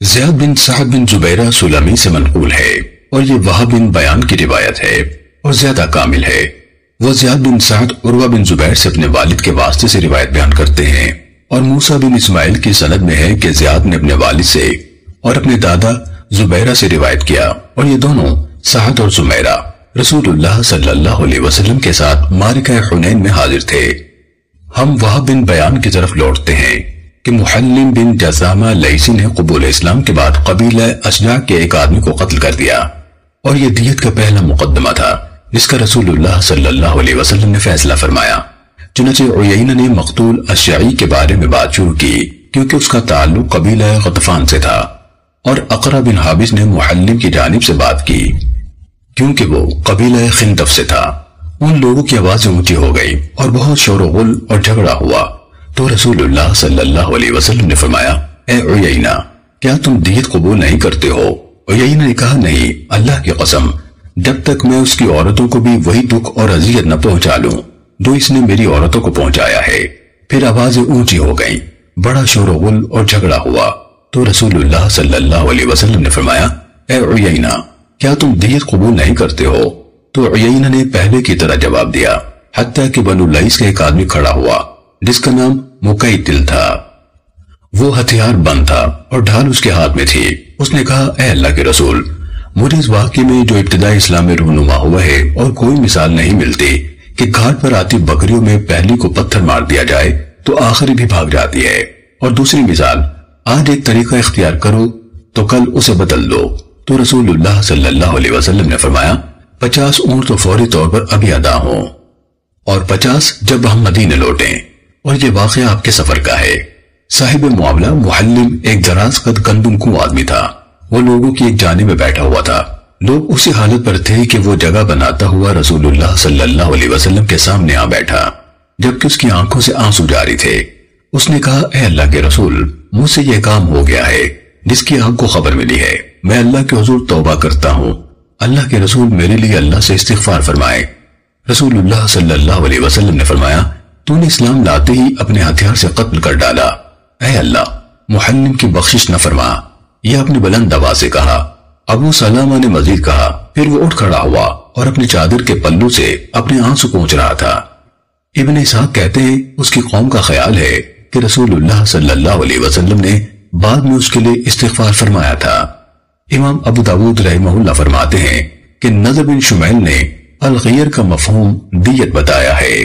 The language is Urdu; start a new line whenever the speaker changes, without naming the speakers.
زیاد بن سعد بن زبیرہ سلمی سے منقول ہے اور یہ وہب بن بیان کی روایت ہے اور زیادہ کامل ہے۔ وہ زیاد بن سعد عروہ بن زبیر سے اپنے والد کے واسطے سے روایت بیان کرتے ہیں، اور موسیٰ بن اسماعیل کی سند میں ہے کہ زیاد نے اپنے والد سے اور اپنے دادا زبیرہ سے روایت کیا، اور یہ دونوں سعد اور زمیرہ رسول اللہ صلی اللہ علیہ وسلم کے ساتھ معرکہ حنین میں حاضر تھے۔ ہم وہب بن بیان کی طرف لوٹتے ہیں کہ محلم بن جزامہ لیثی نے قبول اسلام کے بعد قبیلہ اشجع کے ایک آدمی کو قتل کر دیا، اور یہ دیت کا پہلا مقدمہ تھا جس کا رسول اللہ صلی اللہ علیہ وسلم نے فیصلہ فرمایا۔ چنانچہ عیینہ نے مقتول اشجعی کے بارے میں بات شروع کی کیونکہ اس کا تعلق قبیلہ غطفان سے تھا، اور اقرع بن حابس نے محلم کی جانب سے بات کی کیونکہ وہ قبیلہ خندف سے تھا۔ ان لوگوں کی آوازیں اونچی ہو گئی اور بہت شور و غل اور جھگڑا ہوا، تو رسول اللہ صلی اللہ علیہ وسلم نے فرمایا، اے عیینہ، کیا تم دیت قبول نہیں کرتے ہو؟ عیینہ نے کہا، نہیں، اللہ کی قسم، جب تک میں اس کی عورتوں کو بھی وہی دکھ اور اذیت نہ پہنچا لوں جو اس نے میری عورتوں کو پہنچایا ہے۔ پھر آوازیں اونچی ہو گئیں، بڑا شور و غل اور جھگڑا ہوا، تو رسول اللہ صلی اللہ علیہ وسلم نے فرمایا، اے عیینہ، کیا تم دیت قبول نہیں کرتے ہو؟ تو عیینہ نے پہلے کی طرح جواب دیا، حتیٰ کہ بنو لیث کا ایک آدمی کھڑا ہوا جس کا نام مقیتل تھا۔ وہ ہتھیار بند تھا اور ڈھال اس کے ہاتھ میں تھی۔ اس نے کہا، اے اللہ کے رسول، مجھے اس واقعے میں جو ابتدائی اسلام میں رونما ہوا ہے اور کوئی مثال نہیں ملتی کہ گھاٹ پر آتی بکریوں میں پہلی کو پتھر مار دیا جائے تو آخری بھی بھاگ جاتی ہے، اور دوسری مثال، آج ایک طریقہ اختیار کرو تو کل اسے بدل دو۔ تو رسول اللہ صلی اللہ علیہ وسلم نے فرمایا، 50 اونٹ تو فوری طور پر ابھی ادا ہوں، اور 50 جب ہم مدینے لوٹیں۔ اور یہ واقعہ آپ کے سفر کا ہے۔ صاحب معاملہ محلم ایک دراز قد گندم کو آدمی تھا۔ وہ لوگوں کی ایک جانب میں بیٹھا ہوا تھا۔ لوگ اسی حالت پر تھے کہ وہ جگہ بناتا ہوا رسول اللہ صلی اللہ علیہ وسلم کے سامنے آ بیٹھا، جبکہ اس کی آنکھوں سے آنسو جاری تھے۔ اس نے کہا، اے اللہ کے رسول، مجھ سے یہ کام ہو گیا ہے جس کی آپ کو خبر ملی ہے۔ میں اللہ کے حضور توبہ کرتا ہوں۔ اللہ کے رسول میرے لیے اللہ سے استغفار فرمائے۔ رسول اللہ صلی اللہ علیہ وسلم نے فرمایا، تو نے اسلام لاتے ہی اپنے ہتھیار سے قتل کر ڈالا۔ اے اللہ، محلم کی بخشش نہ فرما۔ یہ اپنے بلند آواز سے کہا۔ ابو سلمہ نے مزید کہا، پھر وہ اٹھ کھڑا ہوا اور اپنی چادر کے پلو سے اپنے آنسو پونچھ رہا تھا۔ ابن اسحاق کہتے ہیں، اس کی قوم کا خیال ہے کہ رسول اللہ صلی اللہ علیہ وسلم نے بعد میں اس کے لیے استغفار فرمایا تھا۔ امام ابو داود رحمہ اللہ فرماتے ہیں کہ نضر بن شمیل نے الغیر کا مفہوم دیت بتایا ہے۔